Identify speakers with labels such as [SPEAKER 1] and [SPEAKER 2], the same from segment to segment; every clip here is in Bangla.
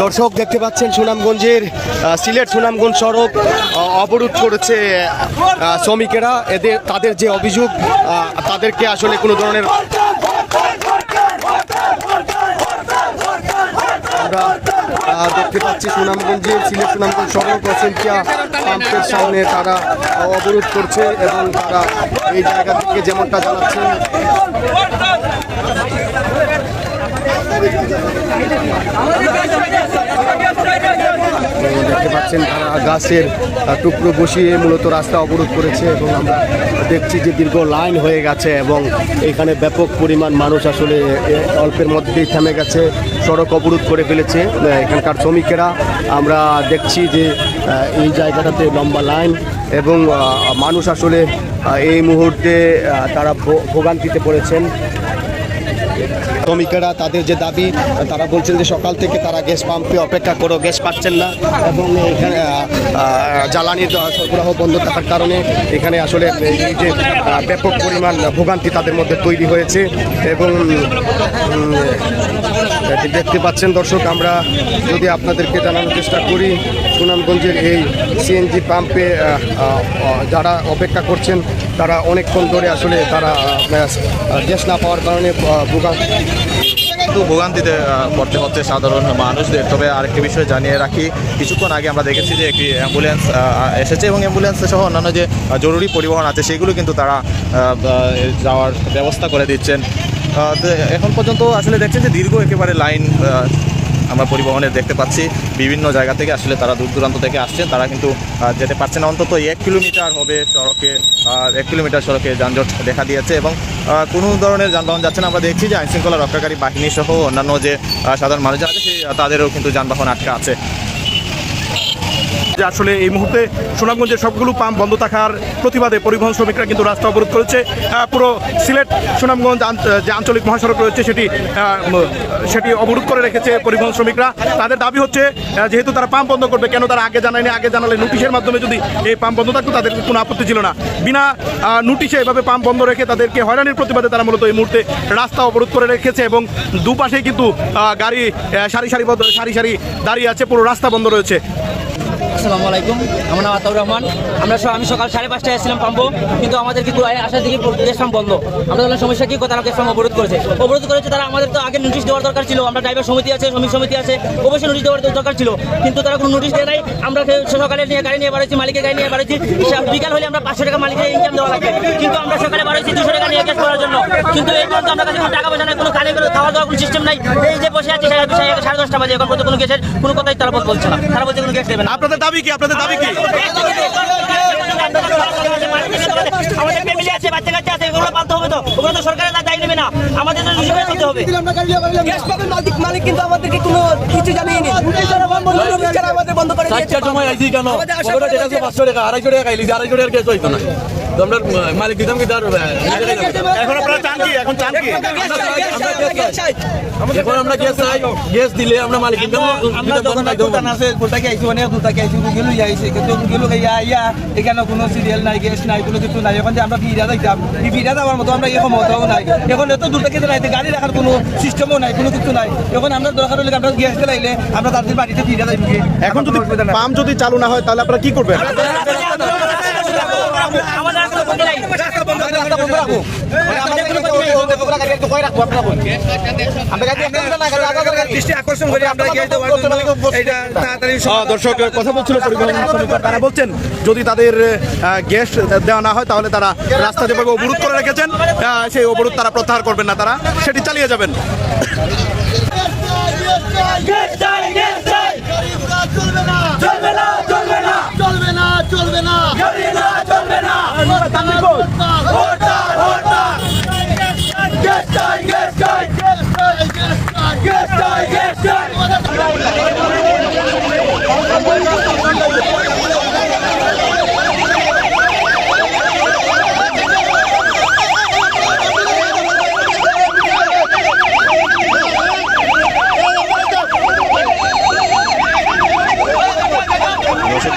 [SPEAKER 1] দর্শক দেখতে পাচ্ছেন সুনামগঞ্জের সিলেট সুনামগঞ্জ সড়ক অবরোধ করেছে শ্রমিকেরা। তাদের যে অভিযোগ, তাদেরকে আসলে কোনো ধরনের আমরা দেখতে পাচ্ছি সুনামগঞ্জের সিলেট সুনামগঞ্জ সড়ক অসংখ্যা পাম্পের সামনে তারা অবরোধ করছে এবং তারা এই জায়গা থেকে যেমনটা জানাচ্ছেন দেখতে পাচ্ছেন তারা গাছের টুকরো বসিয়ে মূলত রাস্তা অবরোধ করেছে এবং আমরা দেখছি যে দীর্ঘ লাইন হয়ে গেছে এবং এখানে ব্যাপক পরিমাণ মানুষ আসলে অল্পের মধ্যেই থেমে গেছে, সড়ক অবরোধ করে ফেলেছে এখানকার শ্রমিকেরা। আমরা দেখছি যে এই জায়গাটাতে লম্বা লাইন এবং মানুষ আসলে এই মুহূর্তে তারা ভোগান্তিতে পড়েছেন। শ্রমিকেরা তাদের যে দাবি, তারা বলছেন যে সকাল থেকে তারা গ্যাস পাম্পে অপেক্ষা করেও গ্যাস পাচ্ছেন না এবং এখানে জ্বালানির সরবরাহ বন্ধ থাকার কারণে এখানে আসলে এই যে ব্যাপক পরিমাণ ভোগান্তি তাদের মধ্যে তৈরি হয়েছে এবং দেখতে পাচ্ছেন দর্শক, আমরা যদি আপনাদেরকে জানানোর চেষ্টা করি সুনামগঞ্জের এই সিএনজি পাম্পে যারা অপেক্ষা করছেন তারা অনেকক্ষণ ধরে আসলে তারা গ্যাস না পাওয়ার কারণে
[SPEAKER 2] ভোগান্তিতে পড়তে হচ্ছে সাধারণ মানুষদের। তবে আরেকটি বিষয় জানিয়ে রাখি, কিছুক্ষণ আগে আমরা দেখেছি যে একটি অ্যাম্বুলেন্স এসেছে এবং অ্যাম্বুলেন্স সহ অন্যান্য যে জরুরি পরিবহন আছে সেগুলো কিন্তু তারা যাওয়ার ব্যবস্থা করে দিচ্ছেন। এখন পর্যন্ত আসলে দেখছেন যে দীর্ঘ একেবারে লাইন আমরা পরিবহনের দেখতে পাচ্ছি। বিভিন্ন জায়গা থেকে আসলে তারা দূর দূরান্ত থেকে আসছেন, তারা কিন্তু যেতে পারছে না। অন্তত 1 কিলোমিটার হবে সড়কে, 1 কিলোমিটার সড়কে যানজট দেখা দিয়েছে এবং কোনো ধরনের যানবাহন যাচ্ছে না। আমরা দেখছি যে আইনশৃঙ্খলা রক্ষাকারী বাহিনী সহ অন্যান্য যে সাধারণ মানুষজন আছে তাদেরও কিন্তু যানবাহন আটকা আছে।
[SPEAKER 3] যে আসলে এই মুহূর্তে সুনামগঞ্জের সবগুলো পাম্প বন্ধ থাকার প্রতিবাদে পরিবহন শ্রমিকরা কিন্তু রাস্তা অবরোধ করেছে। পুরো সিলেট সুনামগঞ্জ যে আঞ্চলিক মহাসড়ক রয়েছে সেটি অবরোধ করে রেখেছে পরিবহন শ্রমিকরা। তাদের দাবি হচ্ছে যেহেতু তারা পাম্প বন্ধ করবে, কেন তারা আগে জানায়নি? আগে জানালে নোটিশের মাধ্যমে যদি এই পাম্প বন্ধ থাকতো তাদের কোনো আপত্তি ছিল না। বিনা নোটিশে এভাবে পাম্প বন্ধ রেখে তাদেরকে হয়রানির প্রতিবাদে তারা মূলত এই মুহূর্তে রাস্তা অবরোধ করে রেখেছে এবং দুপাশেই কিন্তু গাড়ি সারি সারি দাঁড়িয়ে আছে, পুরো রাস্তা বন্ধ রয়েছে।
[SPEAKER 4] আসসালামু আলাইকুম, আমার নাম আতাউর রহমান। আমি সকাল 5:30টায় এসেছিলাম পাম্পো, কিন্তু আমাদের কিন্তু আসার দিকে গ্যাস পাম্প বন্ধ। আমরা বললাম সমস্যা কি, তারা গ্যাস পাম্প অবরোধ করেছে। তারা আমাদের তো আগে নোটিশ দেওয়ার দরকার ছিল। আমরা ড্রাইভার সমিতি আছে, শ্রমিক সমিতি আছে, অবশ্যই নোটিশ দেওয়ার দরকার ছিল, কিন্তু তারা কোনো নোটিশ দেয় নাই। আমরা সকালে গাড়ি নিয়ে বাড়াইছি, মালিকের গাড়ি নিয়ে বাড়াইছি। বিকাল হলে আমরা 500 টাকা মালিকের ইনকাম দেওয়া লাগবে, কিন্তু আমরা সকালে বাড়াইছি 200 টাকা নিয়ে গ্যাস করার জন্য। কিন্তু এই পর্যন্ত আমরা কাছে কোনো টাকা পয়সা নাই, কোনো খাওয়া দাওয়ার কোনো সিস্টেম নাই। এই যে বসে আছি 10:30 বাজে, এখন পর্যন্ত কোনো গ্যাসের কোনো কথাই তারা বলছে না। তারা বলছে কোনো গ্যাস দেবে না।
[SPEAKER 3] আপনাদের দাবি কি?
[SPEAKER 4] আমাদের ফ্যামিলি আছে, বাচ্চা কাচ্চা আছে, এগুলো পালতে হবে তো, ওগুলো তো সরকারের দায় নেবে না, আমাদের তো হিসেবে চলতে হবে।
[SPEAKER 5] গ্যাস পাম্পের মালিক কিন্তু আমাদেরকে কোনো কিছু জানিয়েনি, আমাদের বন্ধ করে দিয়েছে।
[SPEAKER 6] সময় আইছি কেন? 500 টাকা 250 টাকা খাইলি, 250 টাকার গ্যাস হইতো না। তোমরা মালিক দিতাম কি তার
[SPEAKER 3] এখন আপনারা চান কি? এখন
[SPEAKER 6] আমরা গ্যাস চাই, গ্যাস দিলে আমরা মালিক দিতাম।
[SPEAKER 5] আমরা দোকান আছে, কোথাকে আইছি, অনেক দূর থেকে আইছি, গেলো যাইছে, কিন্তু গেলো ইয়া এখানে কোনো সিরিয়াল নাই, গ্যাস নাই, কোনো কিছু নাই। এখন যে আমরা ফিরা যাইতাম, ফিরা যাওয়ার মতো আমরা এখন মতাও নাই। এখন এত দূর থেকে যাইতে গাড়ি রাখার কোনো সিস্টেমও নাই, কোনো কিছু নাই। এখন আমরা দরকার হলে আমরা গ্যাস চালাইলে আমরা তাদের বাড়িতে ফিরা যাইব।
[SPEAKER 3] এখন যদি পাম্প যদি চালু না হয় তাহলে আপনারা কি করবেন? দর্শক কথা বলছিল পরিবহন শ্রমিকরা, তারা বলছেন যদি তাদের গ্যাস দেওয়া না হয় তাহলে তারা রাস্তা যেভাবে অবরোধ করে রেখেছেন সেই অবরোধ তারা প্রত্যাহার করবেন না, তারা সেটি চালিয়ে যাবেন।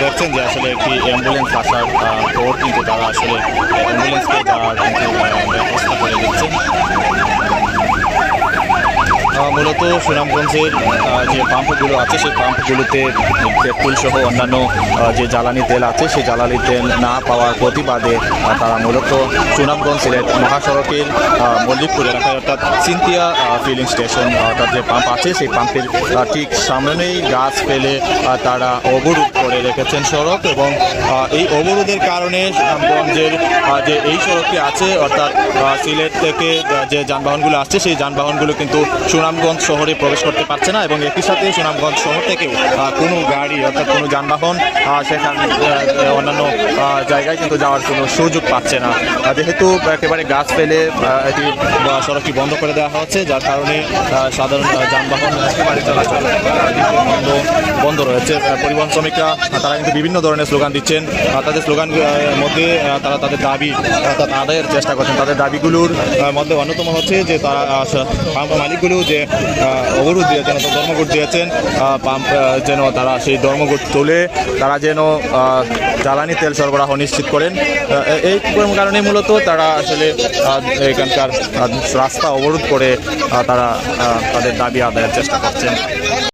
[SPEAKER 2] দেখছেন যে আসলে একটি অ্যাম্বুলেন্স আসার পর কিন্তু তারা আসলে অ্যাম্বুলেন্সকে যাওয়ার কিন্তু ব্যবস্থা করে দিচ্ছেন। মূলত সুনামগঞ্জের যে পাম্পগুলো আছে সেই পাম্পগুলোতে পেট্রোল সহ অন্যান্য যে জ্বালানি তেল আছে সেই জ্বালানি তেল না পাওয়ার প্রতিবাদে তারা মূলত সুনামগঞ্জ সিলেট মহাসড়কের মল্লিকপুর এলাকায় অর্থাৎ সিনথিয়া ফিলিং স্টেশন অর্থাৎ যে পাম্প আছে সেই পাম্পের ঠিক সামনেই গাছ ফেলে তারা অবরোধ করে রেখেছেন সড়ক এবং এই অবরোধের কারণে সুনামগঞ্জের যে এই সড়কটি আছে অর্থাৎ সিলেট থেকে যে যানবাহনগুলো আসছে সেই যানবাহনগুলো কিন্তু সুনামগঞ্জ শহরে প্রবেশ করতে পারছে না এবং একই সাথে সুনামগঞ্জ শহর থেকেও কোনো গাড়ি অর্থাৎ কোনো যানবাহন সেখানে অন্যান্য জায়গায় কিন্তু যাওয়ার কোনো সুযোগ পাচ্ছে না যেহেতু একেবারে গাছ ফেলে এটি সড়কটি বন্ধ করে দেওয়া হচ্ছে যার কারণে সাধারণ যানবাহন একেবারে চলাচল বন্ধ রয়েছে পরিবহন শ্রমিকরা তারা কিন্তু বিভিন্ন ধরনের স্লোগান দিচ্ছেন তাদের স্লোগান মধ্যে তারা তাদের দাবি অর্থাৎ আদায়ের চেষ্টা করছেন তাদের দাবিগুলোর মধ্যে অন্যতম হচ্ছে যে তারা পাম্প মালিকগুলো যে অবরোধ দিয়েছেন অর্থাৎ ধর্মঘট দিয়েছেন পাম্প যেন তারা সেই ধর্মঘট তুলে তারা যেন জ্বালানি তেল সরবরাহ নিশ্চিত করেন এই কারণে মূলত তারা আসলে এখানকার রাস্তা অবরোধ করে তারা তাদের দাবি আদায়ের চেষ্টা করছেন।